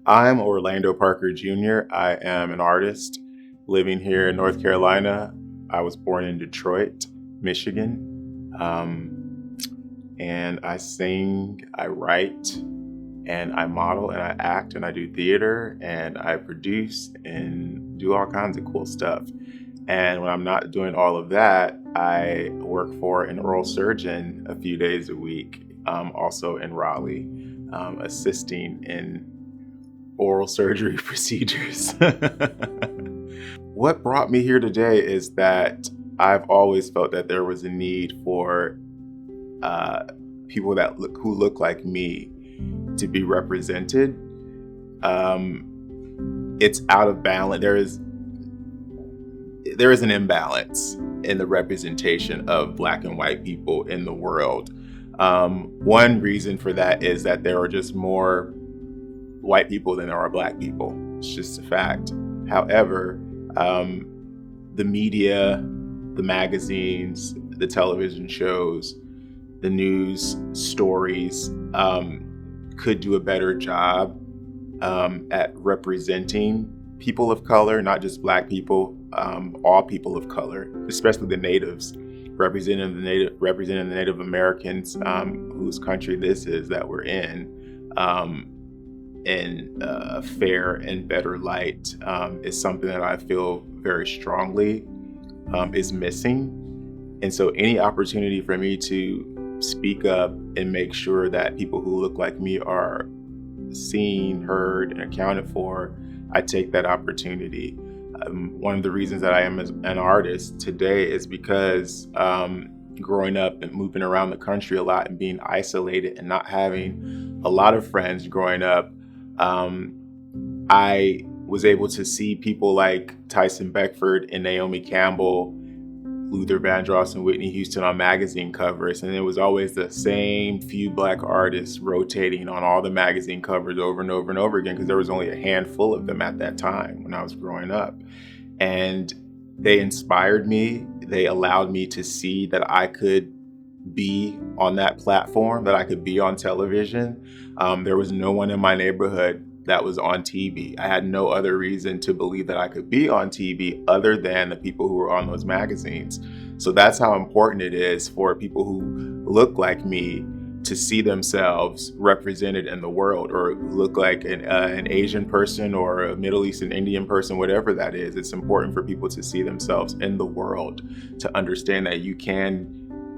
I'm Orlando Parker Jr. I am an artist living here in North Carolina. I was born in Detroit, Michigan. And I sing, I write, and I model, and I act, and I do theater, and I produce, and do all kinds of cool stuff. And when I'm not doing all of that, I work for an oral surgeon a few days a week, also in Raleigh, assisting in oral surgery procedures. What brought me here today is that I've always felt that there was a need for people who look like me to be represented. It's out of balance. There is an imbalance in the representation of Black and white people in the world. One reason for that is that there are just more white people than there are Black people. It's just a fact. However, the media, the magazines, the television shows, the news stories could do a better job at representing people of color, not just Black people, all people of color, especially the natives, representing the Native Americans whose country this is that we're in a fair and better light is something that I feel very strongly is missing. And so any opportunity for me to speak up and make sure that people who look like me are seen, heard, and accounted for, I take that opportunity. One of the reasons that I am an artist today is because growing up and moving around the country a lot and being isolated and not having a lot of friends growing up, I was able to see people like Tyson Beckford and Naomi Campbell, Luther Vandross, and Whitney Houston on magazine covers. And it was always the same few Black artists rotating on all the magazine covers over and over and over again, because there was only a handful of them at that time when I was growing up. And they inspired me. They allowed me to see that I could be on that platform, that I could be on television. There was no one in my neighborhood that was on TV. I had no other reason to believe that I could be on TV other than the people who were on those magazines. So that's how important it is for people who look like me to see themselves represented in the world, or look like an Asian person or a Middle Eastern Indian person, whatever that is. It's important for people to see themselves in the world, to understand that you can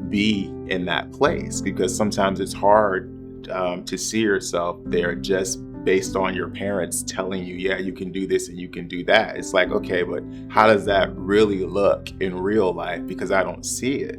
be in that place, because sometimes it's hard to see yourself there just based on your parents telling you, yeah, you can do this and you can do that. It's like, okay, but how does that really look in real life? Because I don't see it.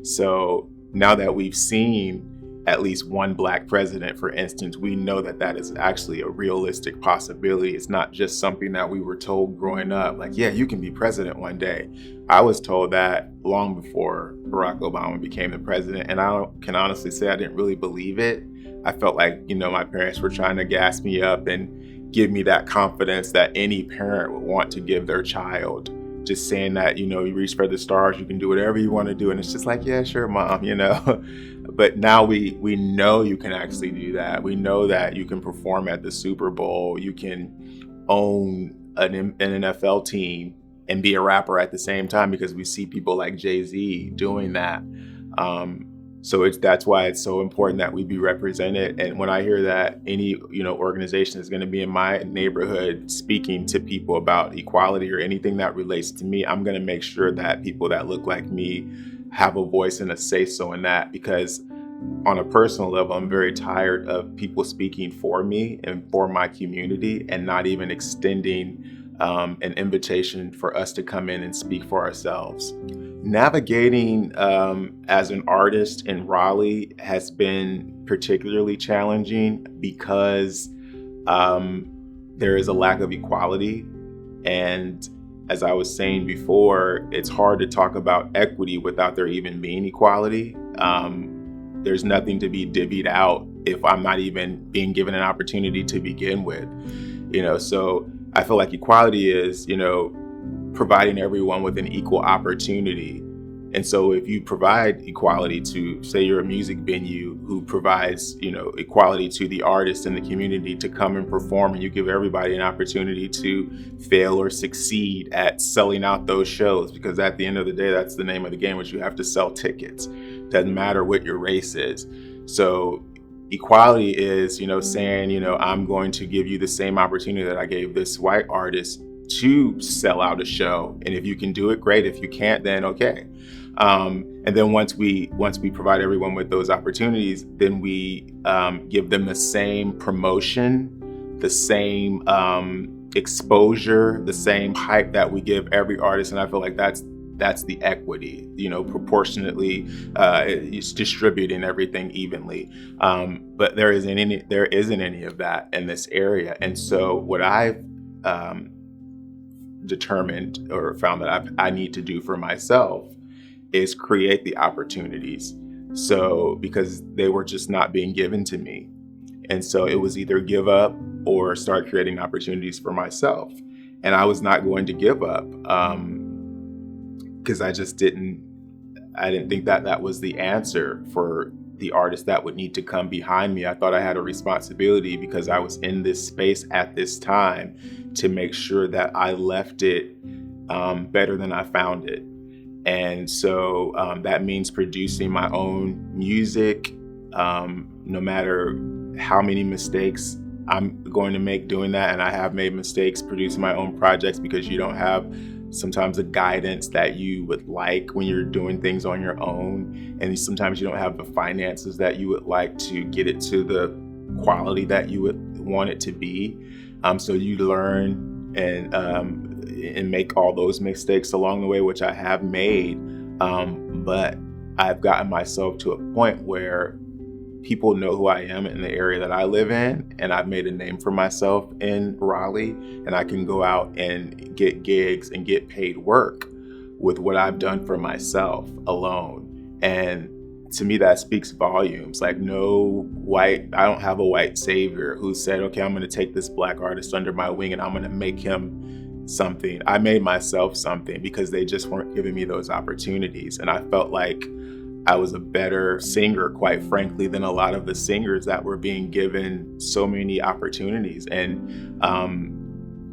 So now that we've seen at least one Black president, for instance, we know that that is actually a realistic possibility. It's not just something that we were told growing up, like, yeah, you can be president one day. I was told that long before Barack Obama became the president, and I can honestly say I didn't really believe it. I felt like, my parents were trying to gas me up and give me that confidence that any parent would want to give their child. Just saying that, you reach for the stars, you can do whatever you want to do. And it's just like, yeah, sure, mom, But now we know you can actually do that. We know that you can perform at the Super Bowl. You can own an NFL team and be a rapper at the same time, because we see people like Jay-Z doing that. So that's why it's so important that we be represented. And when I hear that any, organization is going to be in my neighborhood speaking to people about equality or anything that relates to me, I'm going to make sure that people that look like me have a voice and a say-so in that, because on a personal level, I'm very tired of people speaking for me and for my community and not even extending an invitation for us to come in and speak for ourselves. Navigating as an artist in Raleigh has been particularly challenging because there is a lack of equality. And as I was saying before, it's hard to talk about equity without there even being equality. There's nothing to be divvied out if I'm not even being given an opportunity to begin with. So I feel like equality is, providing everyone with an equal opportunity And so if you provide equality to, say you're a music venue who provides, equality to the artists in the community to come and perform, and you give everybody an opportunity to fail or succeed at selling out those shows, because at the end of the day, that's the name of the game, is you have to sell tickets. Doesn't matter what your race is. So equality is, saying, I'm going to give you the same opportunity that I gave this white artist to sell out a show. And if you can do it, great. If you can't, then okay. And then once we provide everyone with those opportunities, then we give them the same promotion, the same exposure, the same hype that we give every artist. And I feel like that's the equity, proportionately, it's distributing everything evenly. But there isn't any of that in this area. And so what I've determined or found that I need to do for myself is create the opportunities. So, because they were just not being given to me. And so it was either give up or start creating opportunities for myself. And I was not going to give up, because I didn't think that was the answer for the artists that would need to come behind me. I thought I had a responsibility, because I was in this space at this time, to make sure that I left it better than I found it. And so that means producing my own music, no matter how many mistakes I'm going to make doing that. And I have made mistakes producing my own projects, because you don't have sometimes the guidance that you would like when you're doing things on your own. And sometimes you don't have the finances that you would like to get it to the quality that you would want it to be. So you learn and make all those mistakes along the way, which I have made. But I've gotten myself to a point where people know who I am in the area that I live in, and I've made a name for myself in Raleigh, and I can go out and get gigs and get paid work with what I've done for myself alone. And to me, that speaks volumes. Like, I don't have a white savior who said, okay, I'm going to take this Black artist under my wing and I'm going to make him something. I made myself something, because they just weren't giving me those opportunities. And I felt like I was a better singer, quite frankly, than a lot of the singers that were being given so many opportunities. And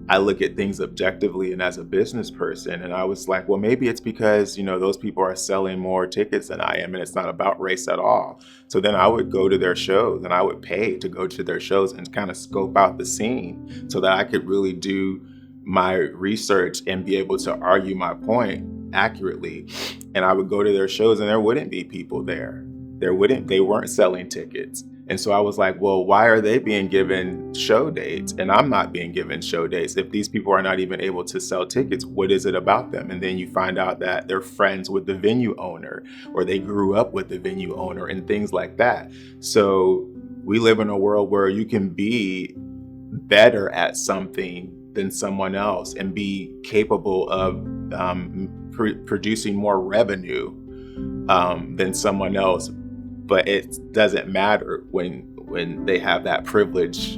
I look at things objectively and as a business person, and I was like, well, maybe it's because, those people are selling more tickets than I am, and it's not about race at all. So then I would go to their shows, and I would pay to go to their shows and kind of scope out the scene so that I could really do my research and be able to argue my point accurately. And I would go to their shows, and there wouldn't be people there. They weren't selling tickets. And so I was like, well, why are they being given show dates and I'm not being given show dates? If these people are not even able to sell tickets, what is it about them? And then you find out that they're friends with the venue owner, or they grew up with the venue owner, and things like that. So we live in a world where you can be better at something than someone else and be capable of producing more revenue than someone else. But it doesn't matter when they have that privilege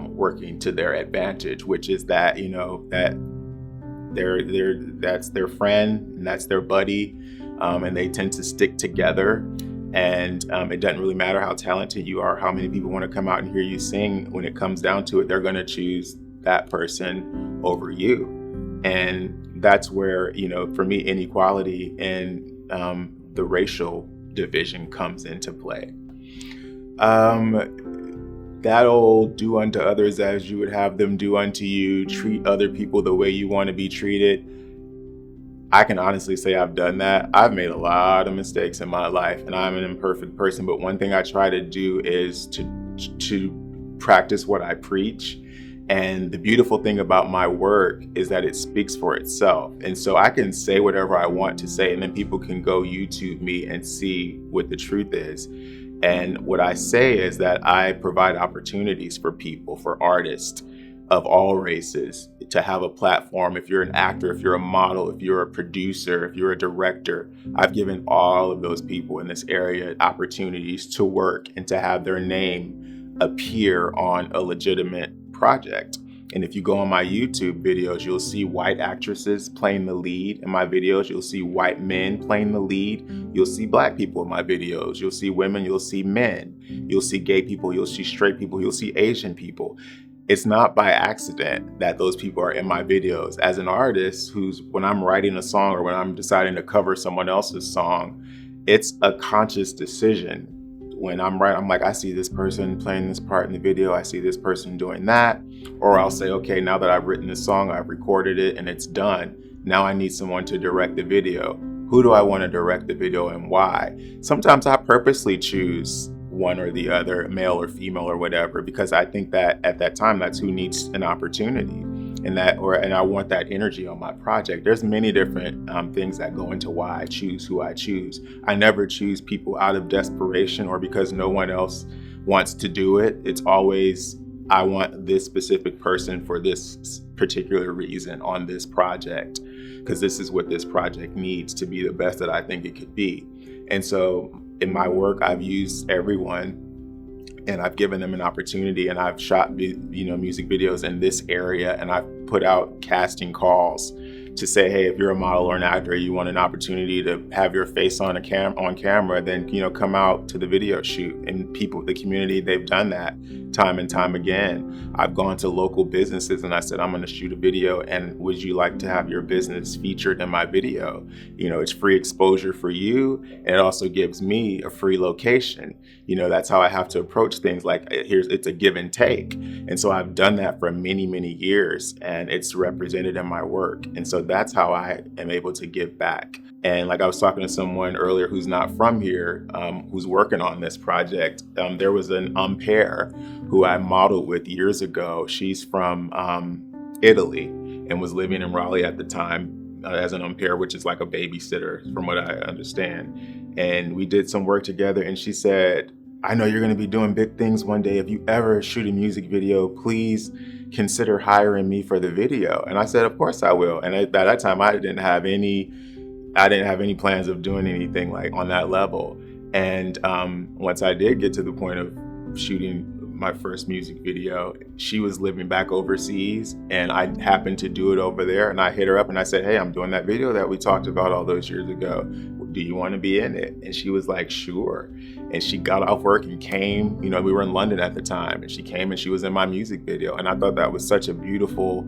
working to their advantage, which is that, that that's their friend and that's their buddy, and they tend to stick together. And it doesn't really matter how talented you are, how many people want to come out and hear you sing. When it comes down to it, they're going to choose that person over you. And that's where, for me, inequality and the racial division comes into play. That old do unto others as you would have them do unto you, treat other people the way you want to be treated. I can honestly say I've done that. I've made a lot of mistakes in my life, and I'm an imperfect person. But one thing I try to do is to practice what I preach. And the beautiful thing about my work is that it speaks for itself. And so I can say whatever I want to say, and then people can go YouTube me and see what the truth is. And what I say is that I provide opportunities for people, for artists of all races, to have a platform. If you're an actor, if you're a model, if you're a producer, if you're a director, I've given all of those people in this area opportunities to work and to have their name appear on a legitimate project. And if you go on my YouTube videos, you'll see white actresses playing the lead in my videos. You'll see white men playing the lead. You'll see black people in my videos. You'll see women. You'll see men. You'll see gay people. You'll see straight people. You'll see Asian people. It's not by accident that those people are in my videos. As an artist when I'm writing a song or when I'm deciding to cover someone else's song, it's a conscious decision. When I'm writing, I'm like, I see this person playing this part in the video. I see this person doing that. Or I'll say, okay, now that I've written this song, I've recorded it and it's done. Now I need someone to direct the video. Who do I want to direct the video and why? Sometimes I purposely choose one or the other, male or female or whatever, because I think that at that time, that's who needs an opportunity. And I want that energy on my project. There's many different things that go into why I choose who I choose. I never choose people out of desperation or because no one else wants to do it. It's always, I want this specific person for this particular reason on this project, because this is what this project needs to be the best that I think it could be. And so in my work, I've used everyone, and I've given them an opportunity, and I've shot music videos in this area, and I've put out casting calls to say, hey, if you're a model or an actor, you want an opportunity to have your face on camera, then come out to the video shoot. And the community, they've done that time and time again. I've gone to local businesses and I said, I'm going to shoot a video, and would you like to have your business featured in my video? It's free exposure for you, and it also gives me a free location. That's how I have to approach things. Like, it's a give and take. And so I've done that for many, many years, and it's represented in my work. And so that's how I am able to give back. And like I was talking to someone earlier who's not from here, who's working on this project. There was an pair who I modeled with years ago. She's from Italy and was living in Raleigh at the time as an pair, which is like a babysitter from what I understand. And we did some work together, and she said, I know you're going to be doing big things one day. If you ever shoot a music video, please consider hiring me for the video. And I said, of course I will. And at that time, I didn't have any plans of doing anything like on that level. And once I did get to the point of shooting my first music video, she was living back overseas, and I happened to do it over there. And I hit her up and I said, hey, I'm doing that video that we talked about all those years ago. Do you want to be in it? And she was like, sure. And she got off work and came. We were in London at the time, and she came and she was in my music video. And I thought that was such a beautiful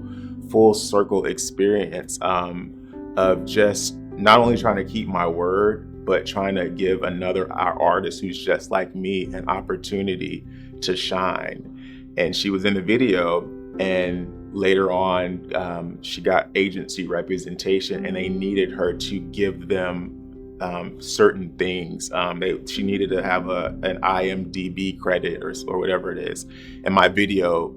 full circle experience of just not only trying to keep my word, but trying to give another artist who's just like me an opportunity to shine. And she was in the video, and later on, she got agency representation, and they needed her to give them certain things. She needed to have an IMDb credit or whatever it is, and my video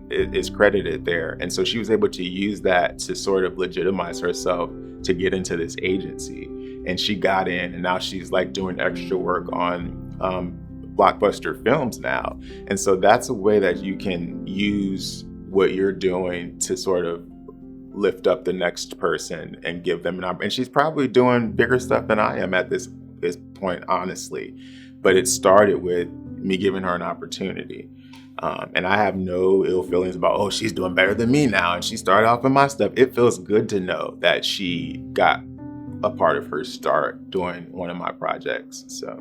is credited there. And so she was able to use that to sort of legitimize herself to get into this agency. And she got in, and now she's like doing extra work on blockbuster films now. And so that's a way that you can use what you're doing to sort of lift up the next person and give them an opportunity. And she's probably doing bigger stuff than I am at this point, honestly. But it started with me giving her an opportunity. And I have no ill feelings about, oh, she's doing better than me now, and she started off with my stuff. It feels good to know that she got a part of her start doing one of my projects. So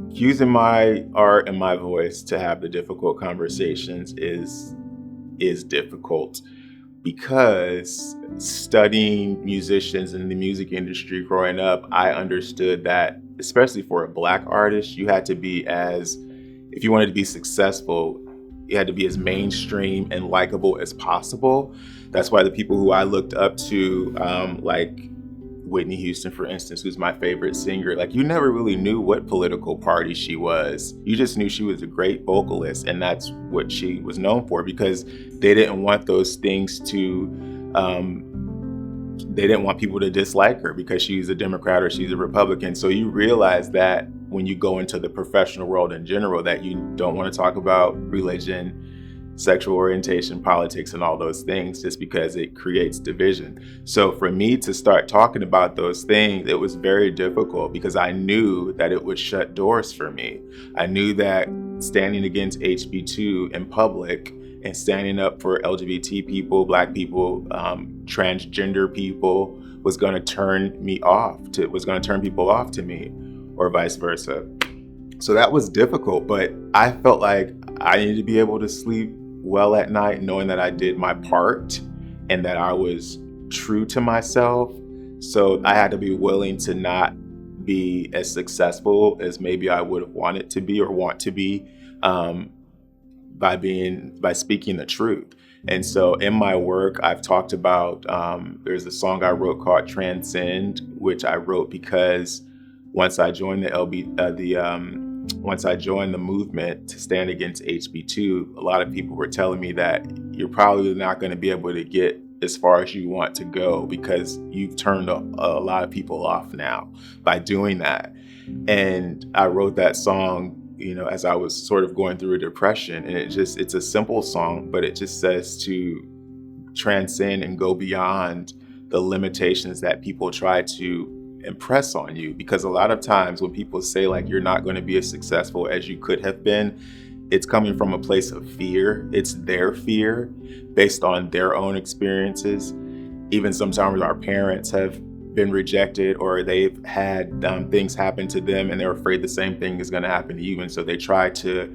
using my art and my voice to have the difficult conversations is difficult, because studying musicians in the music industry growing up, I understood that, especially for a Black artist, you had to be if you wanted to be successful, you had to be as mainstream and likable as possible. That's why the people who I looked up to, like Whitney Houston, for instance, who's my favorite singer, like, you never really knew what political party she was. You just knew she was a great vocalist, and that's what she was known for, because they didn't want those things to, they didn't want people to dislike her because she's a Democrat or she's a Republican. So you realize that when you go into the professional world in general, that you don't want to talk about religion, sexual orientation, politics, and all those things, just because it creates division. So for me to start talking about those things, it was very difficult, because I knew that it would shut doors for me. I knew that standing against HB2 in public and standing up for LGBT people, Black people, transgender people was going to turn people off to me, or vice versa. So that was difficult, but I felt like I needed to be able to sleep well at night, knowing that I did my part and that I was true to myself. So I had to be willing to not be as successful as maybe I would have wanted to be or want to be, by speaking the truth. And so in my work, I've talked about, there's a song I wrote called Transcend, which I wrote because once I joined once I joined the movement to stand against HB2, a lot of people were telling me that you're probably not going to be able to get as far as you want to go because you've turned a lot of people off now by doing that. And I wrote that song, as I was sort of going through a depression, and it's a simple song, but it just says to transcend and go beyond the limitations that people try to impress on you. Because a lot of times when people say like you're not going to be as successful as you could have been, it's coming from a place of fear. It's their fear based on their own experiences. Even sometimes our parents have been rejected, or they've had things happen to them and they're afraid the same thing is going to happen to you. And so they try to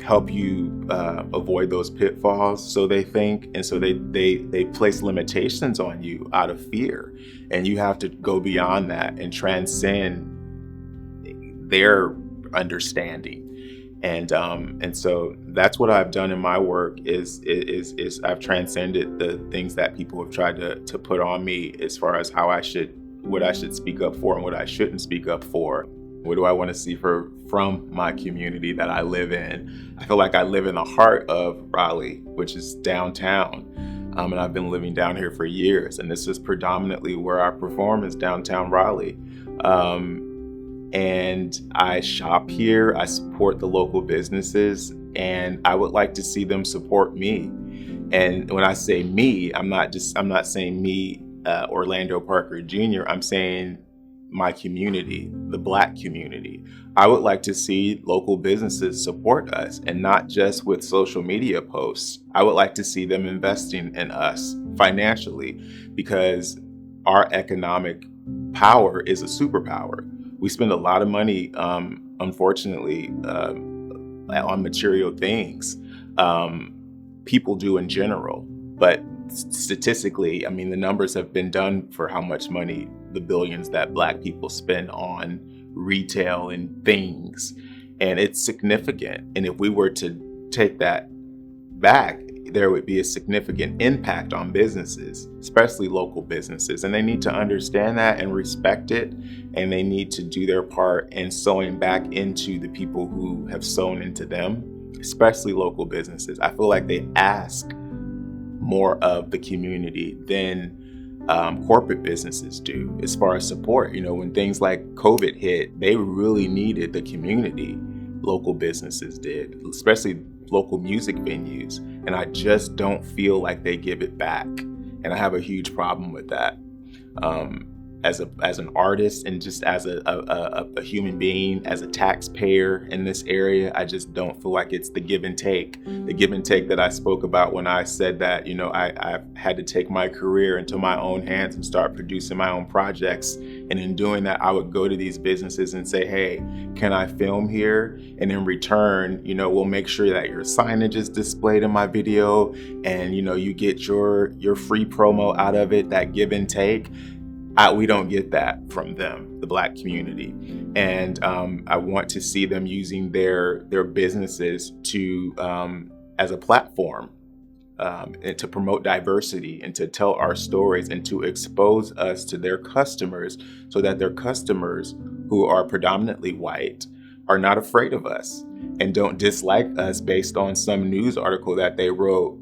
help you avoid those pitfalls, so they think. And so they place limitations on you out of fear. And you have to go beyond that and transcend their understanding. And so that's what I've done in my work is I've transcended the things that people have tried to put on me as far as what I should speak up for and what I shouldn't speak up for. What do I want to see from my community that I live in? I feel like I live in the heart of Raleigh, which is downtown. And I've been living down here for years. And this is predominantly where I perform, is downtown Raleigh. And I shop here, I support the local businesses, and I would like to see them support me. And when I say me, I'm not saying me, Orlando Parker Jr., I'm saying my community, the Black community. I would like to see local businesses support us, and not just with social media posts. I would like to see them investing in us financially, because our economic power is a superpower. We spend a lot of money, unfortunately, on material things. People do in general, but statistically, I mean, the numbers have been done for how much money, the billions that Black people spend on retail and things, and it's significant. And if we were to take that back, there would be a significant impact on businesses, especially local businesses. And they need to understand that and respect it. And they need to do their part in sowing back into the people who have sown into them, especially local businesses. I feel like they ask more of the community than corporate businesses do as far as support. When things like COVID hit, they really needed the community. Local businesses did, especially local music venues, and I just don't feel like they give it back, and I have a huge problem with that. As an artist, and just as a human being, as a taxpayer in this area, I just don't feel like it's the give and take that I spoke about when I said that I've had to take my career into my own hands and start producing my own projects. And in doing that, I would go to these businesses and say, hey, can I film here? And in return, we'll make sure that your signage is displayed in my video, and you get your free promo out of it. That give and take, we don't get that from them, the Black community. And I want to see them using their businesses to as a platform, and to promote diversity and to tell our stories and to expose us to their customers, so that their customers, who are predominantly white, are not afraid of us and don't dislike us based on some news article that they wrote,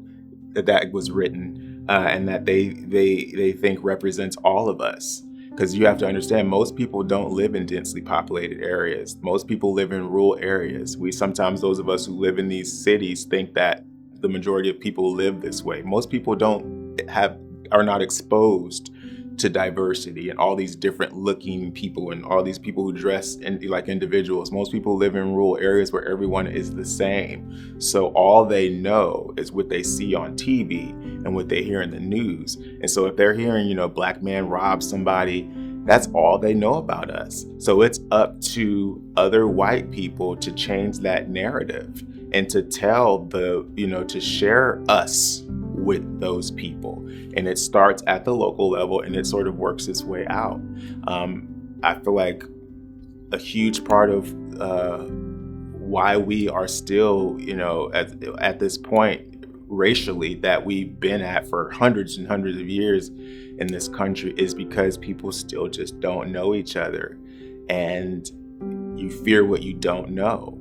that was written, and that they think represents all of us. Because you have to understand, most people don't live in densely populated areas. Most people live in rural areas. Sometimes those of us who live in these cities think that the majority of people live this way. Most people are not exposed to diversity and all these different looking people and all these people who dress like individuals. Most people live in rural areas where everyone is the same. So all they know is what they see on TV and what they hear in the news. And so if they're hearing, black man rob somebody, that's all they know about us. So it's up to other white people to change that narrative and to tell to share us with those people. And it starts at the local level and it sort of works its way out. I feel like a huge part of why we are still, at this point racially that we've been at for hundreds and hundreds of years in this country is because people still just don't know each other, and you fear what you don't know,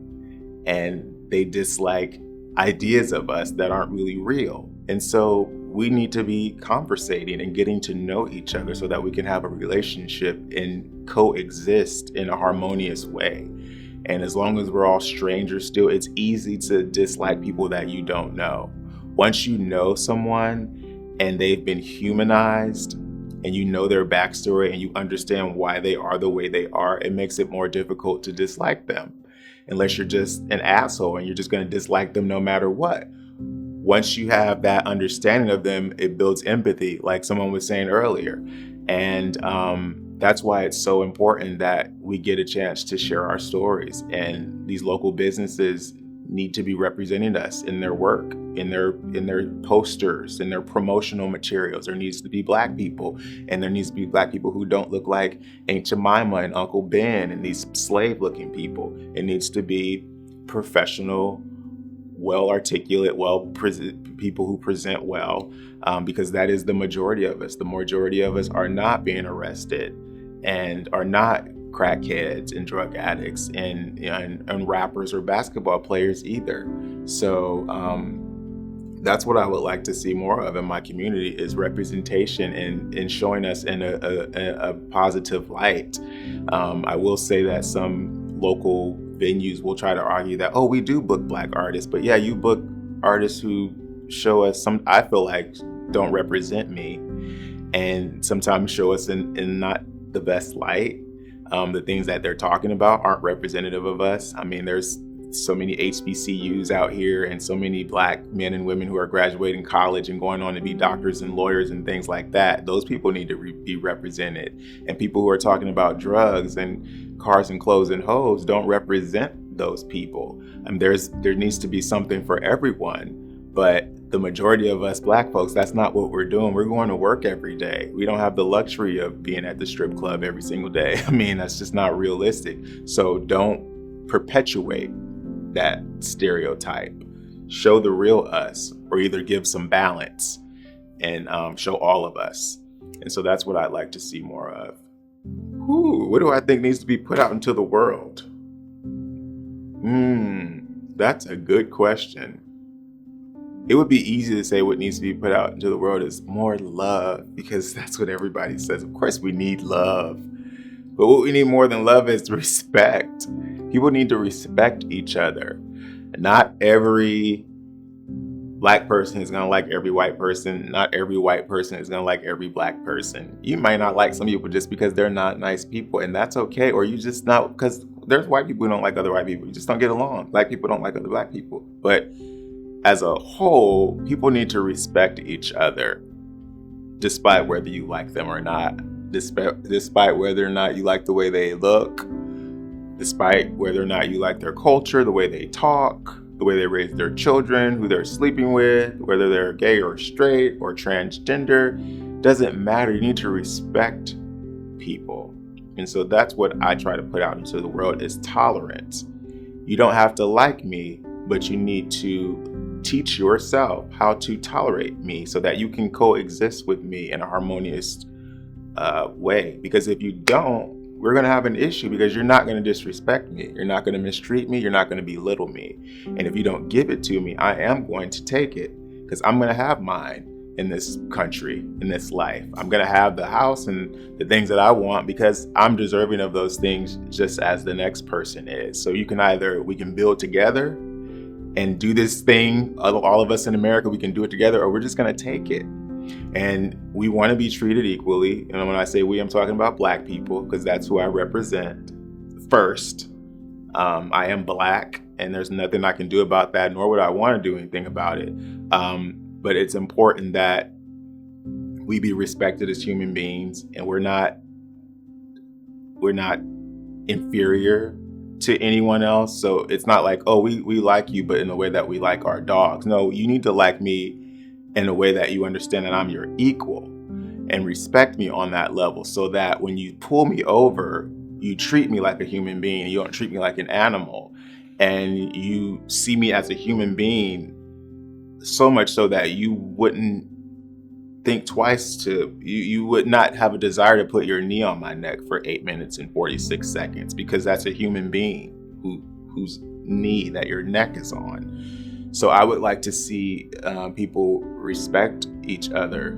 and they dislike ideas of us that aren't really real. And so we need to be conversating and getting to know each other so that we can have a relationship and coexist in a harmonious way. And as long as we're all strangers still, it's easy to dislike people that you don't know. Once you know someone and they've been humanized and you know their backstory and you understand why they are the way they are, it makes it more difficult to dislike them. Unless you're just an asshole and you're just going to dislike them no matter what. Once you have that understanding of them, it builds empathy, like someone was saying earlier. And that's why it's so important that we get a chance to share our stories. And these local businesses need to be representing us in their work, in their posters, in their promotional materials. There needs to be Black people, and there needs to be Black people who don't look like Aunt Jemima and Uncle Ben and these slave-looking people. It needs to be professional, well-articulate, people who present well, because that is the majority of us. The majority of us are not being arrested and are not crackheads and drug addicts and rappers or basketball players either. So that's what I would like to see more of in my community, is representation and showing us in a positive light. I will say that some local venues will try to argue that, oh, we do book Black artists, but yeah, you book artists who show us I feel like don't represent me, and sometimes show us in not the best light. The things that they're talking about aren't representative of us. I mean, there's so many HBCUs out here and so many Black men and women who are graduating college and going on to be doctors and lawyers and things like that. Those people need to be represented. And people who are talking about drugs and cars and clothes and hoes don't represent those people. I mean, there needs to be something for everyone, but the majority of us Black folks, that's not what we're doing. We're going to work every day. We don't have the luxury of being at the strip club every single day. I mean, that's just not realistic. So don't perpetuate that stereotype. Show the real us, or either give some balance and show all of us. And so that's what I'd like to see more of. What do I think needs to be put out into the world? That's a good question. It would be easy to say what needs to be put out into the world is more love, because that's what everybody says. Of course we need love. But what we need more than love is respect. People need to respect each other. Not every Black person is going to like every white person. Not every white person is going to like every Black person. You might not like some people just because they're not nice people, and that's okay. Or you just not, because there's white people who don't like other white people. You just don't get along. Black people don't like other Black people. But as a whole, people need to respect each other, despite whether you like them or not, despite whether or not you like the way they look, despite whether or not you like their culture, the way they talk, the way they raise their children, who they're sleeping with, whether they're gay or straight or transgender, doesn't matter. You need to respect people. And so that's what I try to put out into the world, is tolerance. You don't have to like me, but you need to teach yourself how to tolerate me so that you can coexist with me in a harmonious way. Because if you don't, we're going to have an issue, because you're not going to disrespect me. You're not going to mistreat me. You're not going to belittle me. And if you don't give it to me, I am going to take it, because I'm going to have mine in this country, in this life. I'm going to have the house and the things that I want, because I'm deserving of those things just as the next person is. So we can build together and do this thing, all of us in America, we can do it together, or we're just going to take it. And we want to be treated equally. And when I say we, I'm talking about Black people, because that's who I represent first. I am Black, and there's nothing I can do about that, nor would I want to do anything about it. But it's important that we be respected as human beings, and we're not inferior to anyone else. So it's not like, oh, we like you, but in the way that we like our dogs. No, you need to like me in a way that you understand that I'm your equal and respect me on that level, so that when you pull me over, you treat me like a human being. You don't treat me like an animal, and you see me as a human being, so much so that you wouldn't think twice you would not have a desire to put your knee on my neck for 8 minutes and 46 seconds, because that's a human being whose knee that your neck is on. So I would like to see people respect each other